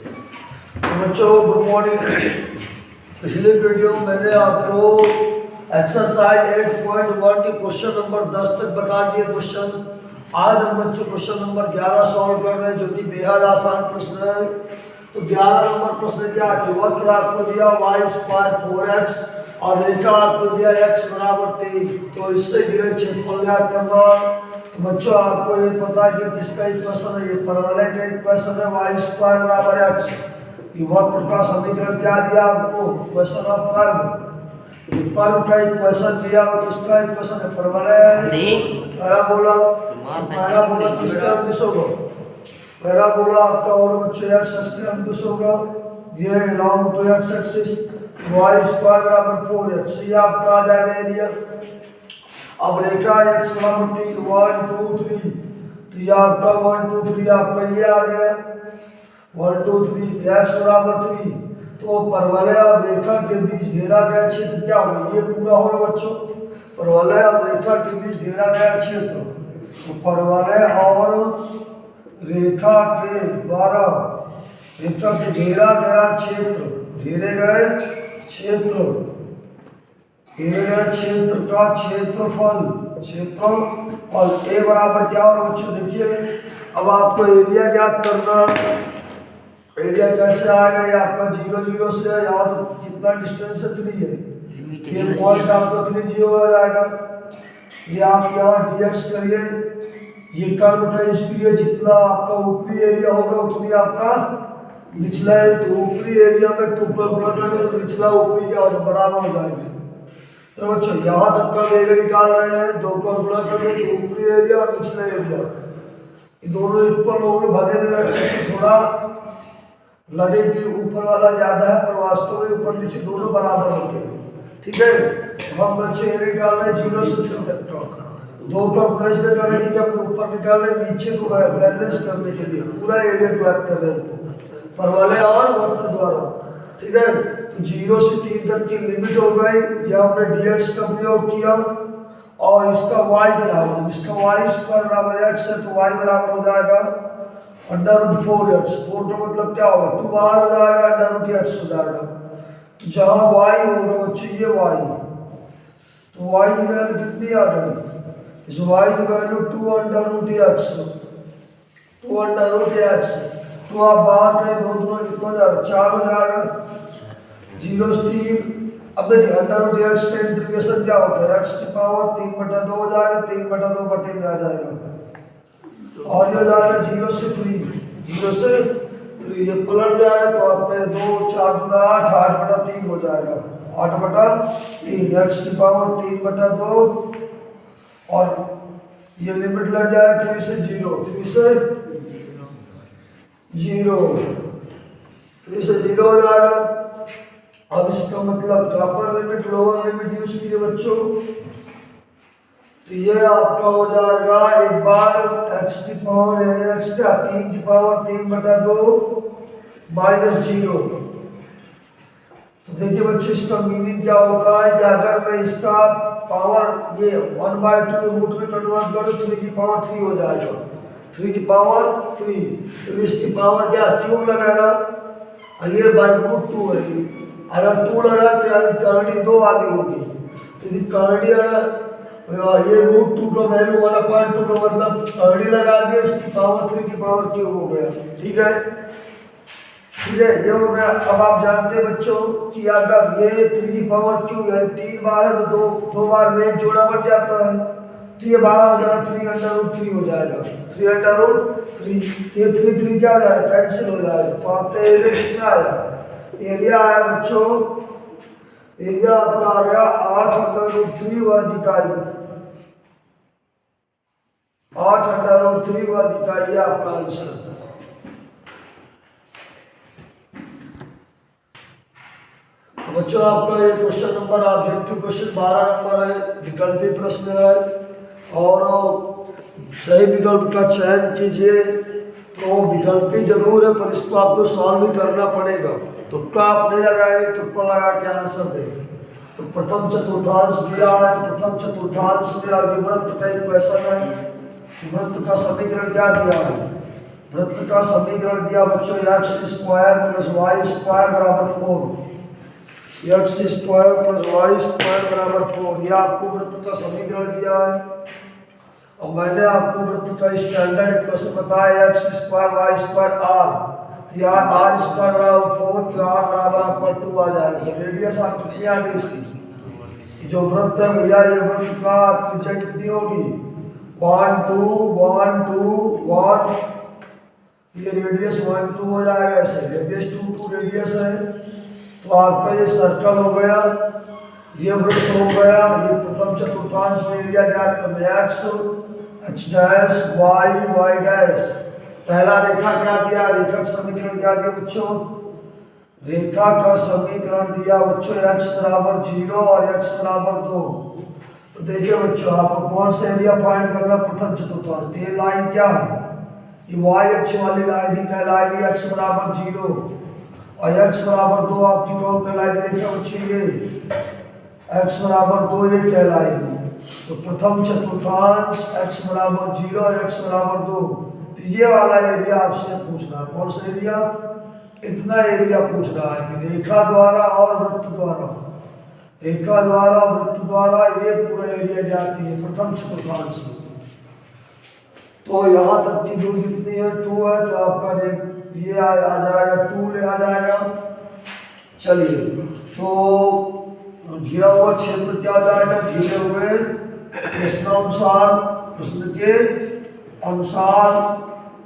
बच्चों good morning. पिछले video में मैंने आपको एक्सरसाइज 8.1 के क्वेश्चन नंबर 10 तक बता दिए क्वेश्चन। आज हम बच्चों क्वेश्चन नंबर 11 सॉल्व कर रहे हैं, जो कि बेहद आसान प्रश्न है। तो 11 नंबर प्रश्न क्या है कि वक्र आपको दिया y² 4x और रेखा आपको दिया x बराबर 3। तो इससे घिरे क्षेत्रफल ज्ञात करना। तो बच्चों आपको ये पता है कि किसका इक्वेशन है, ये परवलय का इक्वेशन है y² बराबर x। वक्र का समीकरण क्या दिया आपको, क्वेश्चन ऑफ कर्व। कर्व का इक्वेशन दिया और किसका इक्वेशन है, परवलय पैराबोला किसका अंश होगा, पैराबोला आपका। और बच्चों x का अंश होगा, ये long to x axis y² बराबर 4x, ये आपका आ जाएगा एरिया। अब रेखा x बराबर 3 1 2 3, तो ये आपका 1 2 3 आपका ये आ गया 1 2 3, x बराबर 3। तो परवलय और रेखा के बीच घेरा गया क्षेत्र क्या होगा, ये पूरा होगा बच्चों। परवलय और रेखा के बीच घेरा गया क्षेत्र, तो परवलय और रेखा के द्वारा रेखा से घेरा गया क्षेत्र, घेरे गए क्षेत्र का क्षेत्रफल ए बराबर क्या होगा बच्चों, देखिए। अब आपको एरिया ज्ञात करना। एरिया कैसे आएगा, ये आपका 0 0 से यहाँ तो कितना डिस्टेंस है 3 है, ये पॉइंट आपका 3 0 हो जाएगा। ये आप यहाँ dx करिए, ये कर्व का स्पीड जितना आपका ऊपरी एरिया होगा उतनी आपका निचला है। तो ऊपरी एरिया में 2 पर गुणा करेंगे तो निचला ऊपरी क्या हो बराबर हो जाएंगे। तो बच्चों यहाँ तक का एरिया निकाल रहे हैं, 2 पर गुणा करेंगे तो ऊपरी एरिया और निचला एरिया ये दोनों इक्वल होंगे। भले में रखें थोड़ा लड़े कि ऊपर वाला ज्यादा है, पर वास्तव में ऊपर नीचे दोनों बराबर होते हैं, ठीक है। हम बच्चे एरिया निकाल रहे हैं 0 से 3 तक का, 2 पर प्लस करने के अपने ऊपर निकाल रहे हैं, नीचे को बैलेंस करने के लिए पूरा एरिया को याद कर रहे हैं परवलय और वक्र द्वारा, ठीक है। तो 0 से 3 तक की लिमिट हो गई, यह हमने dx का प्रयोग किया। और इसका y क्या होगा, इसका y² बराबर x है, तो y बराबर हो जाएगा √4x। 4 का मतलब क्या होगा, 2 बाहर हो जाएगा, √x हो जाएगा। तो जहाँ y होगा बच्चे ये y, तो y की वैल्यू कितनी आ गई, इस y की वैल्यू 2√x, 2√x। तो आप बाहर गए 2 2 कितना हो जाएगा 4 हो जाएगा, 0 से 3। अब देखिए √x का इंटीग्रेशन क्या होता है, x की पावर 3/2 हो जाएगा, 3/2 बटे में आ जाएगा। और ये जाएगा 0 से 3, ये पलट जाएगा तो आपके 2 4 गुना 8, 8/3 हो जाएगा, 8/3 x की पावर 3/2। और ये लिमिट लग जाएगा 3 से 0, 3 से 0 हो जाएगा। अब इसका मतलब upper limit lower limit use कीजिए बच्चों, तो ये आपका हो जाएगा एक बार x की पावर x का 3 की पावर 3/2 -0। तो देखिए बच्चों इसका मीनिंग क्या होता है कि अगर मैं इसका पावर ये 1/2 रूट में कन्वर्ट करूँ, 3 की पावर 3 हो जाएगा, 3 की पावर 3। तो इसकी पावर क्या क्यूब लगाना, ये √2 है। अगर 2 लगा तो यार करनी 2 वाली होगी, तो करनी अगर ये √2 का वैल्यू 1/2 का मतलब करनी लगा दिया, इसकी पावर 3 की पावर क्यूब हो गया, ठीक है, ये हो गया। अब आप जानते हैं बच्चों कि अगर ये 3 की पावर क्यूब यानी 3 बार है तो 2 बार में एक जोड़ा बन जाता है, तो ये बाहर हो जाएगा 3√3 हो जाएगा, 3√3। ये 3 क्या हो जाएगा, कैंसिल हो जाएगा। तो आपका एरिया कितना आया, एरिया आया बच्चों, एरिया आपका आ गया 8√3 वर्ग इकाई, 8√3 वर्ग इकाई, ये आपका आंसर। तो बच्चों आपका ये question number objective question 12 number है, विकल्पी प्रश्न है, और सही विकल्प का चयन कीजिए। तो विकल्पी जरूर है पर इसको आपको सॉल्व भी करना पड़ेगा, तुक्का आप नहीं लगाएंगे, तुक्का लगा के आंसर देंगे। तो प्रथम चतुर्थांश दिया है, प्रथम चतुर्थांश में आगे वृत्त का इक्वेशन है, वृत्त का समीकरण क्या दिया है, वृत्त का समीकरण दिया बच्चों x square plus y square बराबर 4, x square plus y square बराबर 4, यह आपको वृत्त का समीकरण दिया है। और मैंने आपको वृत्त का स्टैंडर्ड इक्वेशन बताया x square y square r, तो यहाँ आर स्क्वायर बराबर 4 तो आर बराबर आपका 2 आ जाएगा। तो रेडियस आप कितनी आ गई इसकी, जो वृत्त है भैया ये वृत्त का त्रिज्या कितनी होगी 1 2 1 2 1, ये रेडियस 1 2 हो जाएगा, ऐसे रेडियस 2 2 रेडियस है। तो आपका ये सर्कल हो गया, ये वृत्त हो गया, ये प्रथम चतुर्थांश में एरिया ज्ञात करना x x dash y dash. पहला रेखा क्या दिया, रेखा का समीकरण क्या दिया बच्चों, रेखा का समीकरण दिया बच्चों एक्स बराबर 0 और एक्स बराबर 2। तो देखिए बच्चों आपको कौन सा एरिया फाइंड करना, प्रथम चतुर्थांश। ये लाइन क्या है, ये वाई अक्ष वाली लाइन ही कहलाएगी एक्स बराबर 0 और एक्स बराबर 2 आपकी कौन कहलाएगी रेखा बच्चों, ये एक्स बराबर 2 ये कहलाएगी। तो प्रथम चतुर्थांश एक्स बराबर 0 और एक्स बराबर 2, तो ये वाला एरिया आपसे पूछ रहा है। कौन सा एरिया, इतना एरिया पूछ रहा है कि रेखा द्वारा और वृत्त द्वारा, रेखा द्वारा वृत्त द्वारा ये पूरा एरिया जाती है प्रथम चतुर्थांश में। तो यहाँ तक की दूरी कितनी है 2 है, तो आपका ये आ जाएगा 2 ले आ जाएगा। चलिए तो घिरा हुआ क्षेत्र क्या हो जाएगा, घिरे हुए प्रश्नानुसार, प्रश्न के अनुसार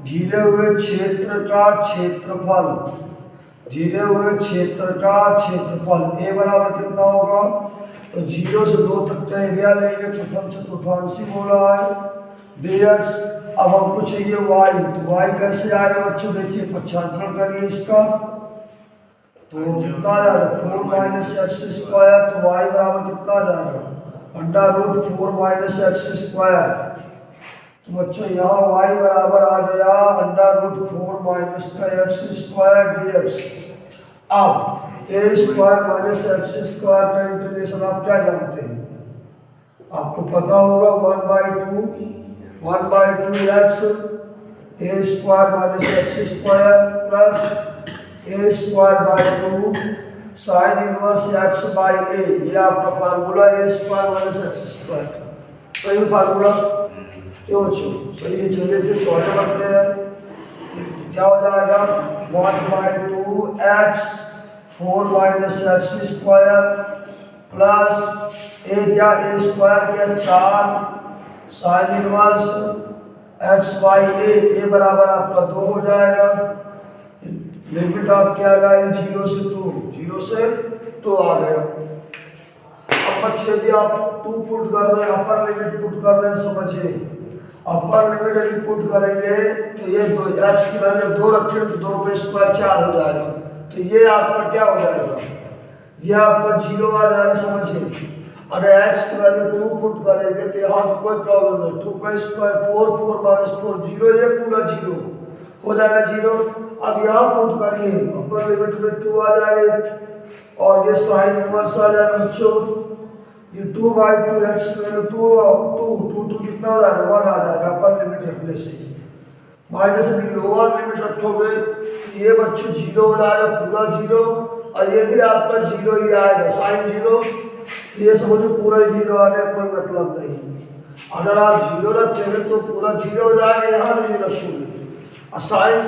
घिरे हुए क्षेत्र का क्षेत्रफल, घिरे हुए क्षेत्र का क्षेत्रफल ए बराबर कितना होगा, तो 0 से 2 तक का एरिया लेंगे, प्रथम चतुर्थांशी बोला है dx। अब हमको चाहिए y, तो y कैसे आएगा बच्चों, देखिए पक्षांतरण करिए इसका, तो कितना आ जाएगा 4 माइनस एक्स स्क्वायर, तो y बराबर कितना आ जाएगा √4 माइनस एक्स स्क्वायर। तो बच्चों यहाँ y बराबर आ गया √4 माइनस का एक्स स्क्वायर dx। अब a square minus x square का इंटीग्रेशन आप क्या जानते हैं, आपको पता होगा 1/2 x a square minus x square plus a square by 2 sine inverse x by a, ये आपका formula a square minus x square, सही फार्मूला क्यों बच्चों, सही है। चलिए फिर सॉल्व करते हैं, क्या हो जाएगा 1/2 x 4 minus x square plus a क्या ए स्क्वायर क्या 4 sine inverse x by a बराबर आपका 2 हो जाएगा। लिमिट आप क्या आ गया 0 से 2, 0 से 2 आ गया। अब बच्चे यदि आप 2 पुट कर रहे हैं, अपर लिमिट पुट कर रहे हैं, समझिए अपर लिमिट यदि पुट करेंगे तो ये 2 एक्स की वैल्यू 2 रखें तो 2 पे स्क्वायर 4 हो जाएगा, तो ये आपका क्या हो जाएगा, ये आपका 0 आ जाएगा, समझिए। अगर x की वैल्यू 2 पुट करेंगे तो यहाँ तो कोई प्रॉब्लम नहीं, 2 का स्क्वायर 4 4 माइनस 4 0, ये पूरा 0 हो जाएगा 0। अब यहाँ पुट करिए अपर लिमिट में 2 आ जाएगा और ये साइन इनवर्स आ जाएगा बच्चों, ये 2/2 x की वैल्यू 2 कितना हो जाएगा 1 आ जाएगा अपर लिमिट रखने से। माइनस यदि लोअर लिमिट रखोगे तो ये बच्चों 0 हो जाएगा पूरा 0, और ये भी आपका 0 ही आएगा साइन 0, तो ये समझो पूरा 0 आने कोई मतलब नहीं। अगर आप 0 रखेंगे तो पूरा 0 हो जाएगा, यहाँ भी 0 रखोगे साइन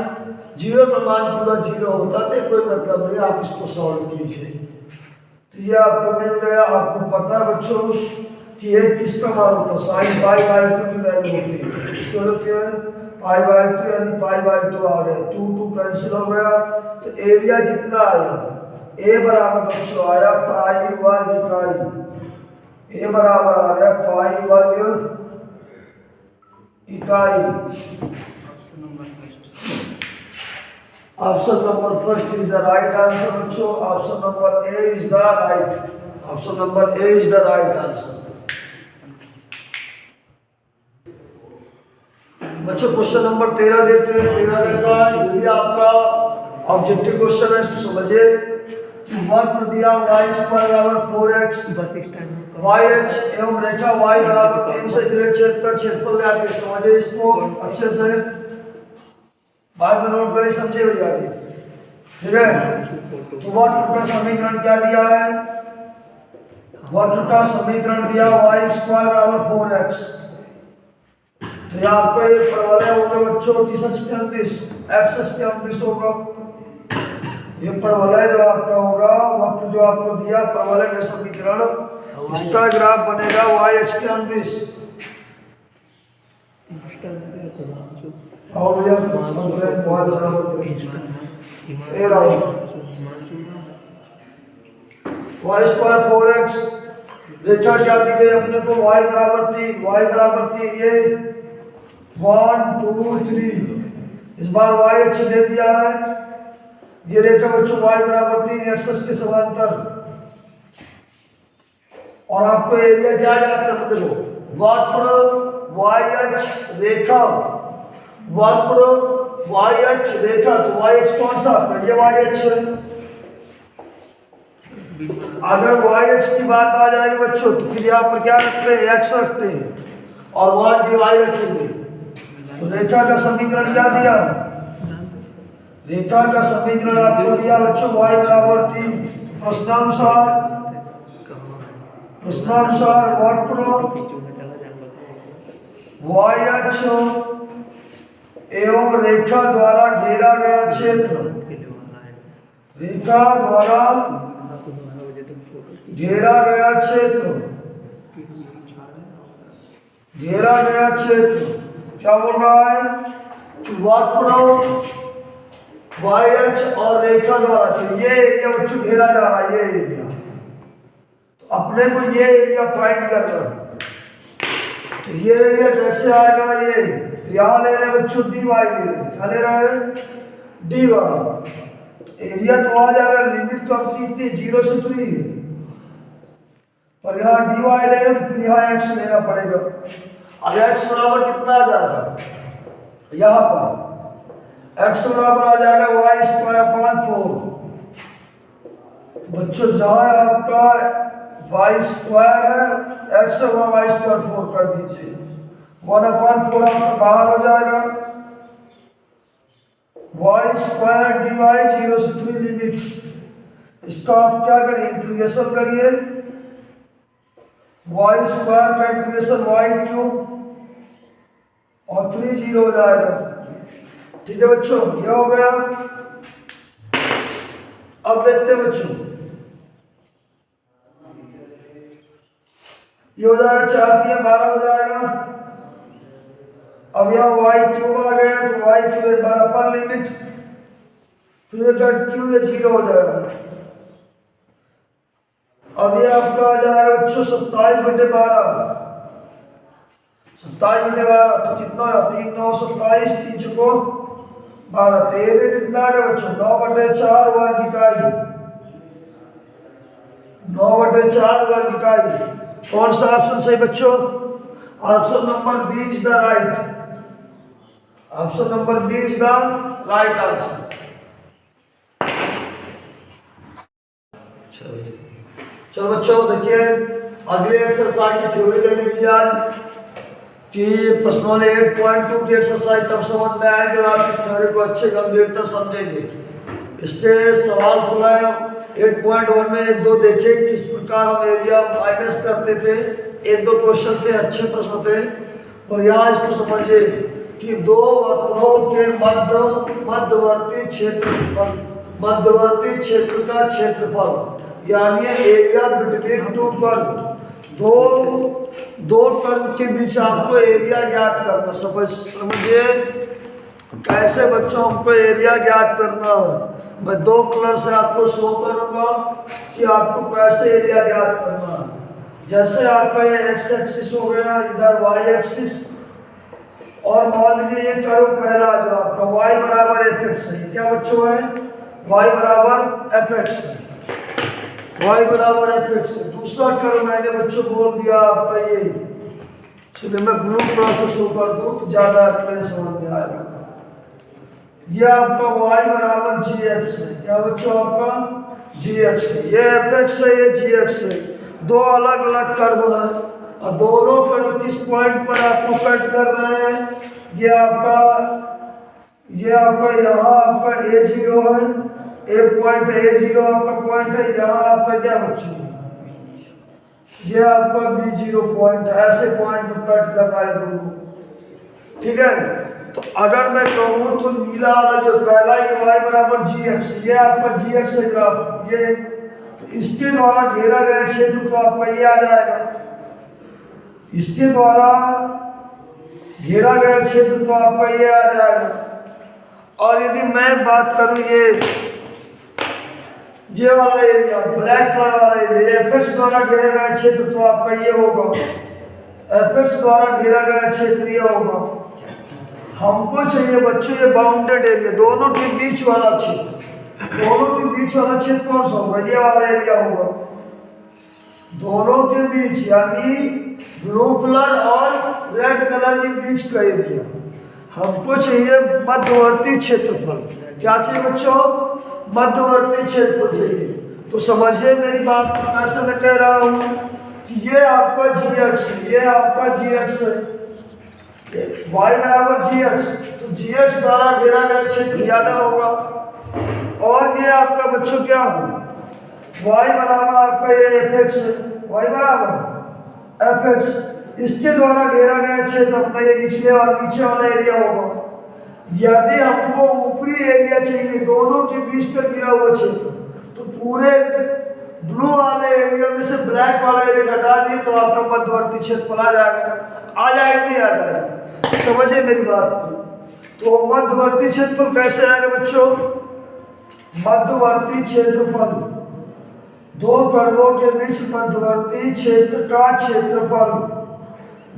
0 का मान पूरा 0 होता है, कोई मतलब नहीं, आप इसको सॉल्व कीजिए। तो ये आपको मिल गया। आपको पता है बच्चों कि ये किसका मान होता है, साइन π/2 की वैल्यू होती है, इसको क्या है π/2 यानी π/2 आ गया, 2 2 कैंसिल हो गया, तो एरिया कितना आया ए बराबर बच्चों आया पाई वर्ग इकाई, ए बराबर आ गया पाई वर्ग इकाई। Option number first is the right answer बच्चों, option number a is the right, option number a is the right answer. बच्चों क्वेश्चन नंबर 13 देखते हैं। 13 कैसा है, ये भी आपका ऑब्जेक्टिव क्वेश्चन है, इसको समझिए। वक्र दिया y स्क्वायर बराबर 4x YH एवं रेखा y बराबर 3 से जुड़े क्षेत्र का क्षेत्रफल ज्ञात कीजिए। समझिए इसको अच्छे से, बाद में नोट करें, समझे भैया आगे, ठीक है। तो वॉट का समीकरण क्या दिया है, वॉट का समीकरण दिया y स्क्वायर बराबर 4x। तो यहाँ पे परवलय होगा बच्चों की 39 x 39 होगा, ये परवलय जो आपका होगा, वक्त जो आपको दिया परवलय का समीकरण, इसका ग्राफ बनेगा y 39। और भैया बहुत y स्क्वायर 4x, रेखा क्या दी गई अपने को, y बराबर 3, ये 1 2 3, इस बार y अक्ष दे दिया है, ये रेखा बच्चों y बराबर 3 एक्सिस के समांतर, और आपको एरिया क्या जाता है, देखो वक्र y अक्ष रेखा, वक्र y अक्ष रेखा, तो y अक्ष कौन सा आपका, ये y अक्ष है। अगर y अक्ष की बात आ जाएगी बच्चों तो फिर यहाँ पर क्या रखते हैं, x रखते हैं और वहां dy रखेंगे। तो रेखा का समीकरण क्या दिया, रेखा का समीकरण आपको दिया बच्चों y बराबर 3, प्रश्नानुसार वक्र y अक्ष एवं रेखा द्वारा घेरा गया क्षेत्र, रेखा द्वारा घेरा गया क्षेत्र, घेरा गया क्षेत्र क्या बोल रहा है कि वक्र y अक्ष और रेखा द्वारा, तो ये एरिया बच्चों घेरा जा रहा है, ये एरिया, तो अपने को ये एरिया फाइंड करना है। तो ये एरिया कैसे आएगा, ये तो यहाँ ले रहे बच्चों dy ले रहे, क्या ले रहे हैं, dy, तो एरिया तो आ जाएगा, लिमिट तो आपकी इतनी 0 से 3, और यहाँ dy ले रहे तो फिर यहाँ x लेना पड़ेगा। अब x बराबर कितना आ जाएगा, यहाँ पर x बराबर आ जाएगा y स्क्वायर अपॉन 4। बच्चों जहाँ आपका y स्क्वायर है, x है वहाँ y स्क्वायर 4 कर दीजिए, 1/4 आपका बाहर हो जाएगा, y स्क्वायर dy 0 से 3 लिमिट, इसका आप क्या करिए, इंटीग्रेशन करिए, y स्क्वायर का इंटीग्रेशन y क्यूब और 3 0 हो जाएगा। ठीक है बच्चों, ये हो गया। अब देखते हैं बच्चों, ये हो जाएगा 4 3 12 हो जाएगा। अब यहाँ y क्यूब आ गया, तो y क्यूब 12 पर लिमिट 3 क्यूब 0 हो जाएगा। अब ये आपका आ जाएगा बच्चों 27/12, 27/12 तो कितना है, 3 9 27, 3 चुको 12, तेरे कितना है बच्चों, 9/4 वर्ग इकाई, 9/4 वर्ग इकाई। कौन सा ऑप्शन सही बच्चों, option number B is the right, option number B is the right answer. चलो बच्चों देखिए, अगले एक्सरसाइज की थ्योरी देख लीजिए आज कि प्रश्न 8.2 की एक्सरसाइज तब समझ में आएगी जब आप इस थ्योरी को अच्छे गंभीरता समझेंगे। इसके सवाल थोड़ा 8.1 में 1-2 देखे कि इस प्रकार हम एरिया माइनस करते थे, 1-2 क्वेश्चन थे, अच्छे प्रश्न थे। और यहाँ इसको समझिए कि दो वक्रों के मध्यवर्ती क्षेत्र का क्षेत्रफल, यानी एरिया बिटवीन टू कर्व, दो कर्व के बीच आपको एरिया ज्ञात करना। समझिए कैसे बच्चों हमको एरिया ज्ञात करना है। मैं 2 कलर से आपको शो करूंगा कि आपको कैसे एरिया ज्ञात करना है। जैसे आपका ये एक्स एक्सिस हो गया, इधर वाई एक्सिस, और मान लीजिए ये कर्व पहला जो आपका y बराबर एफ एक्स है, क्या बच्चों है, y बराबर एफ एक्स है, y बराबर एफ एक्स है। दूसरा कर्व मैंने बच्चों बोल दिया आपका ये, चलिए मैं ब्लू कलर से शो कर दूं तो ज्यादा क्लियर समझ में आएगा। ये आपका y बराबर जी एक्स है, क्या बच्चों आपका जी एक्स है, ये एफ एक्स है, ये जी एक्स है। दो अलग अलग कर्व है और दोनों कर्व किस पॉइंट पर आपको कट कर रहे हैं, ये आपका ये आपका यहाँ आपका A0 है, ए पॉइंट A0 आपका पॉइंट है, यहाँ आपका क्या बच्चों, ये आपका B0 पॉइंट है। ऐसे पॉइंट पर कट कर रहा है दोनों, ठीक है। तो अगर मैं कहूँ तो नीला वाला जो पहला ये y बराबर gx, ये आपका gx है ग्राफ, ये तो इसके द्वारा घेरा गया क्षेत्र तो आपका ये आ जाएगा, इसके द्वारा घेरा गया क्षेत्र तो आपका ये आ जाएगा। और यदि मैं बात करूं ये वाला एरिया, ब्लैक कलर वाला एरिया, एफएक्स द्वारा घेरा गया क्षेत्र तो आपका ये होगा, एफएक्स द्वारा घेरा गया क्षेत्र ये होगा। हमको चाहिए बच्चों ये बाउंडेड एरिया, दोनों के बीच वाला क्षेत्र, दोनों के बीच वाला क्षेत्र कौन सा होगा, ये वाला एरिया होगा, दोनों के बीच, यानी ब्लू कलर और रेड कलर के बीच का एरिया। हमको चाहिए मध्यवर्ती क्षेत्रफल, क्या चाहिए बच्चों, मध्यवर्ती क्षेत्रफल चाहिए। तो समझिए मेरी बात, ऐसे मैं कह रहा हूं कि ये आपका gx है, ये आपका gx है, y बराबर gx, तो gx द्वारा घेरा गया क्षेत्र ज्यादा होगा। और ये आपका बच्चों क्या हो, y बराबर आपका ये fx है, y बराबर fx, इसके द्वारा घेरा गया क्षेत्र अपना ये निचले और नीचे वाला एरिया होगा। यदि हमको ऊपरी एरिया चाहिए, दोनों के बीच का घिरा हुआ क्षेत्र, तो पूरे ब्लू वाले एरिया में से ब्लैक वाला एरिया घटा दिए तो आपका मध्यवर्ती क्षेत्रफल आ जाएगा, आ जाएगा नहीं आ जाएगा, समझे मेरी बात। तो मध्यवर्ती क्षेत्रफल कैसे आएगा बच्चों, मध्यवर्ती क्षेत्रफल, दो कर्वों के बीच मध्यवर्ती क्षेत्र का क्षेत्रफल,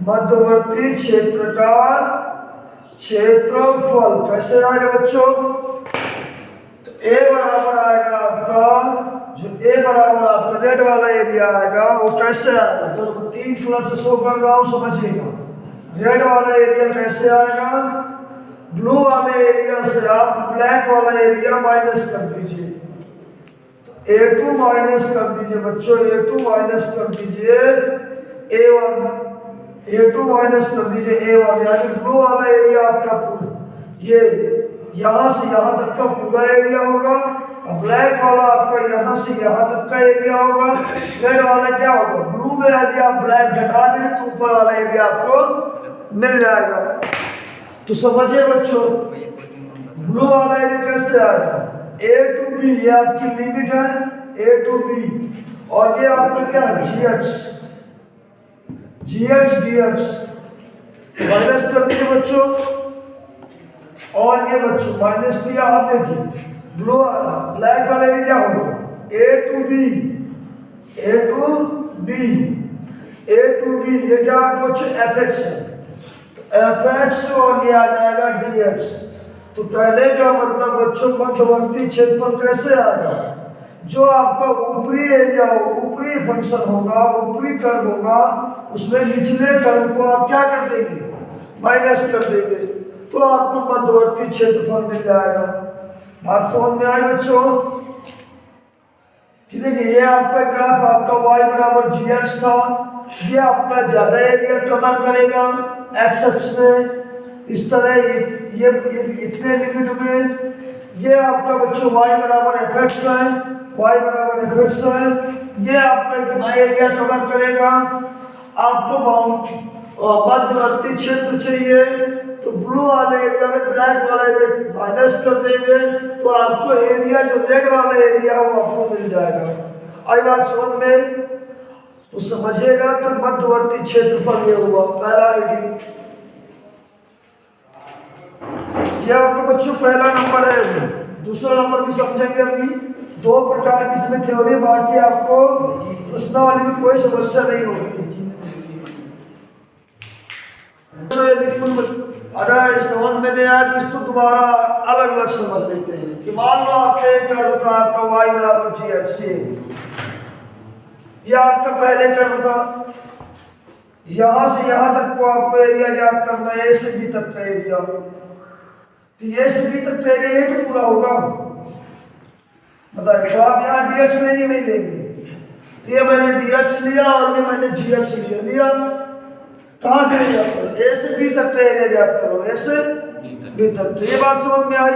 मध्यवर्ती क्षेत्र का क्षेत्रफल कैसे आएगा बच्चों, तो A बराबर आएगा आपका, जो A बराबर आपका रेड वाला एरिया आएगा वो कैसे आएगा, जो 3 कलर से शो कर रहा हूं समझिएगा। रेड वाला एरिया कैसे आएगा, ब्लू वाले एरिया से आप ब्लैक वाला एरिया माइनस कर दीजिए, तो A2 माइनस कर दीजिए बच्चों, A2 माइनस कर दीजिए A1, A2 माइनस कर दीजिए A1, यानी ब्लू वाला एरिया आपका पूरा ये यहाँ से यहाँ तक का पूरा एरिया होगा, और ब्लैक वाला आपका यहाँ से यहाँ तक का एरिया होगा। रेड वाला क्या होगा, ब्लू में यदि आप ब्लैक घटा दें तो ऊपर वाला एरिया आपको मिल जाएगा। तो समझिए बच्चों, ब्लू वाला एरिया कैसे आएगा, A to B, ये आपकी लिमिट है A to B, और ये आपका क्या है gx, gx dx माइनस कर दीजिए बच्चों, और ये बच्चों माइनस किया, आप देखिए ब्लू ब्लैक वाला एरिया क्या होगा A to B, A to B, A to B, ये क्या बच्चों fx है, तो fx और ये आ जाएगा dx। तो पहले का मतलब बच्चों मध्यवर्ती क्षेत्रफल कैसे आएगा, जो आपका ऊपरी एरिया हो, ऊपरी फंक्शन होगा, ऊपरी कर्व होगा, उसमें निचले कर्व को आप क्या कर देंगे, माइनस कर देंगे, तो आपको मध्यवर्ती क्षेत्रफल मिल जाएगा। बात समझ में आई बच्चों, ठीक है। ये आपका ग्राफ आपका y बराबर gx था, ये आपका ज्यादा एरिया कवर करेगा x अक्ष में, इस तरह ये इतने लिमिट में, ये आपका बच्चों y बराबर fx है, y बराबर fx है, ये आपका इतना एरिया कवर करेगा। आपको बाउंड मध्यवर्ती क्षेत्र चाहिए, तो ब्लू वाले एरिया में ब्लैक वाला एरिया माइनस कर देंगे, तो आपको एरिया जो रेड वाला एरिया वो आपको मिल जाएगा। आई बात समझ में, तो समझिएगा, तो मध्यवर्ती क्षेत्रफल ये हुआ पहला आइडिया। यह आपके बच्चों पहला नंबर है। दूसरा नंबर भी समझेंगे अभी। दो प्रकार की इसमें थ्योरी बाकी, आपको प्रश्नावली में कोई समस्या नहीं होगी। तो यदि अगर समझ में नहीं आया तो इसको दोबारा अलग अलग समझ लेते हैं कि मान लो आपके कर्व था आपका y बराबर gx, ये आपका पहले कर्व था, यहां से यहां तक को आपको एरिया ज्ञात करना है, a से b तक का एरिया, तो a से b तक का एरिया ये तो पूरा होगा, बताइए। तो आप यहाँ dx नहीं लेंगे, तो ये मैंने dx लिया और ये मैंने gx लिया, कहां से लिया, a से b तक का एरिया ज्ञात करो, a से भीतर। तो ये बात समझ में आई।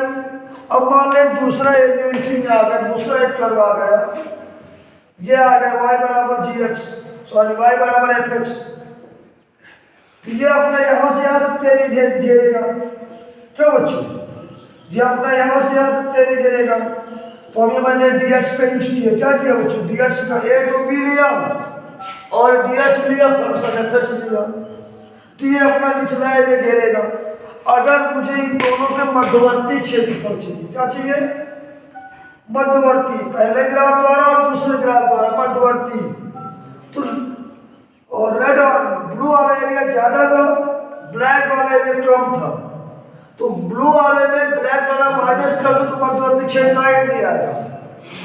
अब मान लें दूसरा एरिया इसी में आ गया, दूसरा एक कर्व आ गया, ये आ गया y बराबर जी एक्स, सॉरी y बराबर एफ एक्स। तो ये अपना यहाँ से यहाँ तक एरिया घेरेगा, क्यों बच्चों? ये अपना यहाँ से यहाँ तक एरिया घेरेगा। तो अभी मैंने dx का यूज किया, क्या किया बच्चों? dx का a टू b लिया और dx लिया फंक्शन एफ एक्स लिया। तो ये अपना निचला एरिया घेरेगा। अगर मुझे इन दोनों के मध्यवर्ती क्षेत्रफल चाहिए, क्या चाहिए? मध्यवर्ती, पहले ग्राफ द्वारा और दूसरे ग्राफ द्वारा मध्यवर्ती। तो और रेड और ब्लू वाला एरिया ज्यादा था, ब्लैक वाला एरिया कम था। तो ब्लू वाले में ब्लैक वाला माइनस कर दो तो मध्यवर्ती क्षेत्र आएगा नहीं आएगा?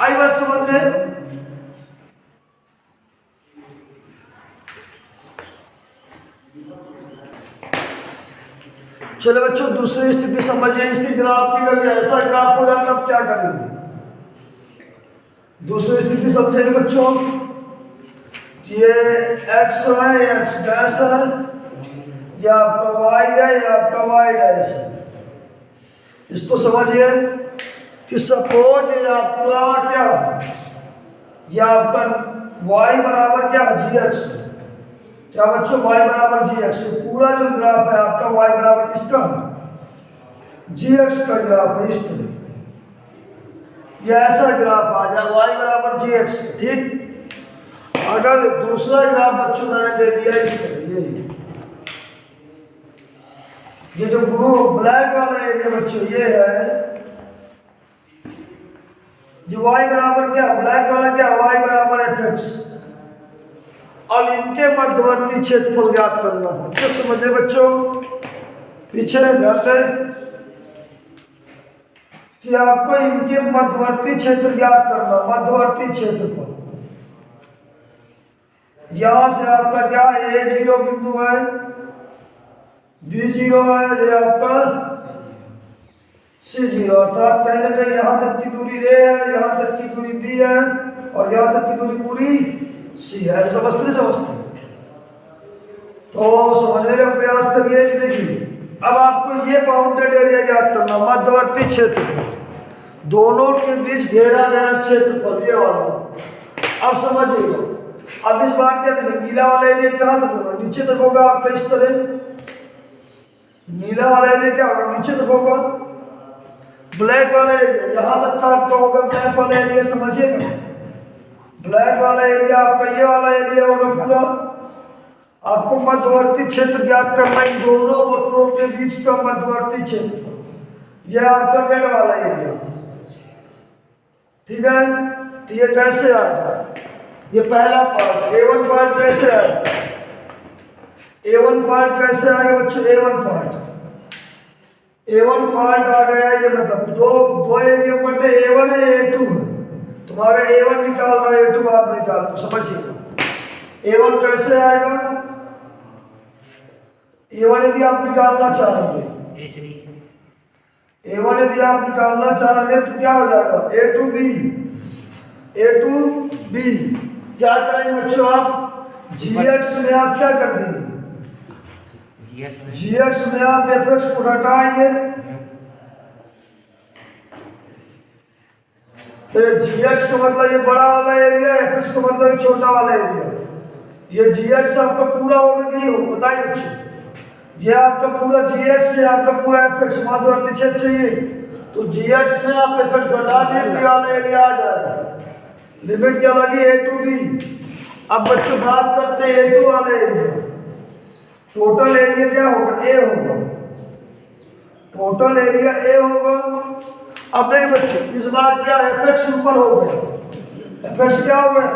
आई बात समझ में? चलो बच्चों दूसरी स्थिति समझिए। इसी ग्राफ की कभी ऐसा ग्राफ हो जाता अब क्या करेंगे? दूसरी स्थिति समझेंगे बच्चों। ये x है, x डैश है, या आपका y है, या आपका y डैश है। इसको समझिए कि सपोज ये आपका क्या, या आपका y बराबर क्या gx है। क्या बच्चों? y बराबर gx। पूरा जो ग्राफ है आपका y बराबर किसका? gx का ग्राफ है। इस तरह ये ऐसा ग्राफ आ जाए y बराबर gx, ठीक। अगर दूसरा ग्राफ बच्चों मैंने दे दिया इस तरह, ये जो ब्लू ब्लैक वाला एरिया बच्चों ये है, जो y बराबर क्या, ब्लैक वाला क्या, y बराबर एफ एक्स। और इनके मध्यवर्ती क्षेत्रफल ज्ञात करना है। अच्छे समझे बच्चों, पीछे ध्यान दें कि आपको इनके मध्यवर्ती क्षेत्र ज्ञात करना, मध्यवर्ती क्षेत्रफल। यहां से आपका क्या a0 बिंदु है, b0 है, ये आपका c0, अर्थात कहीं ना कहीं यहां तक की दूरी a है, यहां तक की दूरी b है और यहां तक की दूरी पूरी c है। समझते समझते तो समझने का प्रयास करिए। देखिए अब आपको ये बाउंडेड एरिया ज्ञात करना, मध्यवर्ती क्षेत्र, दोनों के बीच घेरा गया क्षेत्रफल ये वाला। अब समझिएगा, अब इस बार क्या देखिए, नीला वाला एरिया कहाँ तक होगा? नीचे तक होगा आपका इस तरह। नीला वाला एरिया क्या होगा? नीचे तक होगा। ब्लैक वाला एरिया यहाँ तक का आपका होगा, ब्लैक वाला एरिया समझिएगा। ब्लैक वाला एरिया आपका ये वाला एरिया होगा पूरा। आपको मध्यवर्ती क्षेत्र ज्ञात करना, इन दोनों वक्रों के बीच का मध्यवर्ती क्षेत्र, यह आपका रेड वाला एरिया, ठीक है। तो ये कैसे आएगा? ये पहला पार्ट A1 पार्ट कैसे आएगा? A1 पार्ट कैसे आएगा बच्चों? A1 पार्ट आ गया, ये मतलब दो एरिया बटे A1 है, A2 है। तुम्हारा A1 निकाल रहा है, A2 आप निकाल दो, समझिएगा। A1 कैसे आएगा? A1 यदि आप निकालना चाहेंगे, A1 यदि आप निकालना चाहेंगे तो क्या हो जाएगा? A2B। क्या करेंगे बच्चों? आप gx में आप क्या कर देंगे? gx में आप fx को हटाएंगे, तो gx का मतलब ये बड़ा वाला एरिया, fx का मतलब ये छोटा वाला एरिया। ये gx आपका पूरा होगा कि नहीं होगा? बताइए बच्चों। ये आपका पूरा gx से आपका पूरा fx मध्यवर्ती क्षेत्र चाहिए, तो gx में आप fx घटा दिए तो वाला एरिया आ जाएगा। लिमिट क्या लगी? A2B। अब बच्चों बात करते हैं A2 वाले एरिया। टोटल एरिया क्या होगा? A होगा। टोटल एरिया A होगा। अब देखिए बच्चों, इस बार क्या fx ऊपर हो गया, fx क्या हो गया?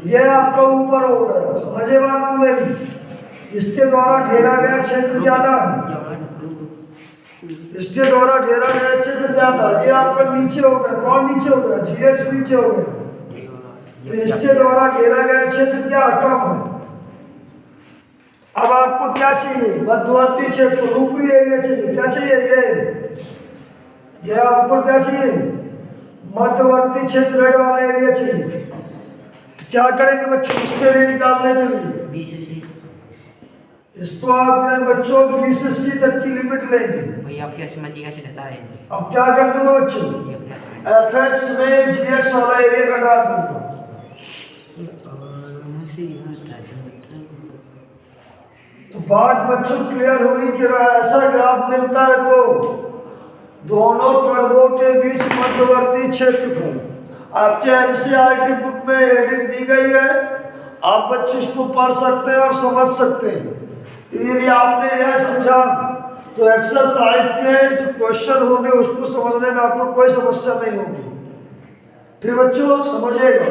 ये आपका ऊपर हो गया, समझे बात मेरी? इसके द्वारा घेरा गया क्षेत्र ज्यादा है, इसके द्वारा घेरा गया क्षेत्र ज्यादा। ये आपका नीचे हो गया, कौन नीचे हो गया? gx नीचे हो गया। तो इसके द्वारा घेरा गया क्षेत्र क्या? कम है। अब आपको क्या चाहिए? मध्यवर्ती क्षेत्र, ऊपरी एरिया चाहिए। क्या चाहिए? ये आपको क्या चाहिए? मध्यवर्ती क्षेत्र रेड वाला एरिया चाहिए। तो क्या करेंगे बच्चों? इसके लिए निकालने के लिए इसको आपने बच्चों 20 से 80 तक की लिमिट लेंगे। भैया अभ्यास में जी कैसे बता रहे हैं? अब क्या कर दूंगा बच्चों, ये अभ्यास में fx में gx वाला एरिया का डाल दूंगा। तो बात बच्चों क्लियर हुई कि ऐसा ग्राफ मिलता है तो दोनों कर्वों के बीच मध्यवर्ती क्षेत्रफल आपके एनसीईआरटी बुक में हेडिंग दी गई है, आप बच्चे इसको पढ़ सकते हैं और समझ सकते हैं। तो यदि आपने यह समझा तो एक्सरसाइज के जो क्वेश्चन होंगे उसको समझने में आपको कोई समस्या नहीं होगी। ठीक बच्चों, समझिएगा।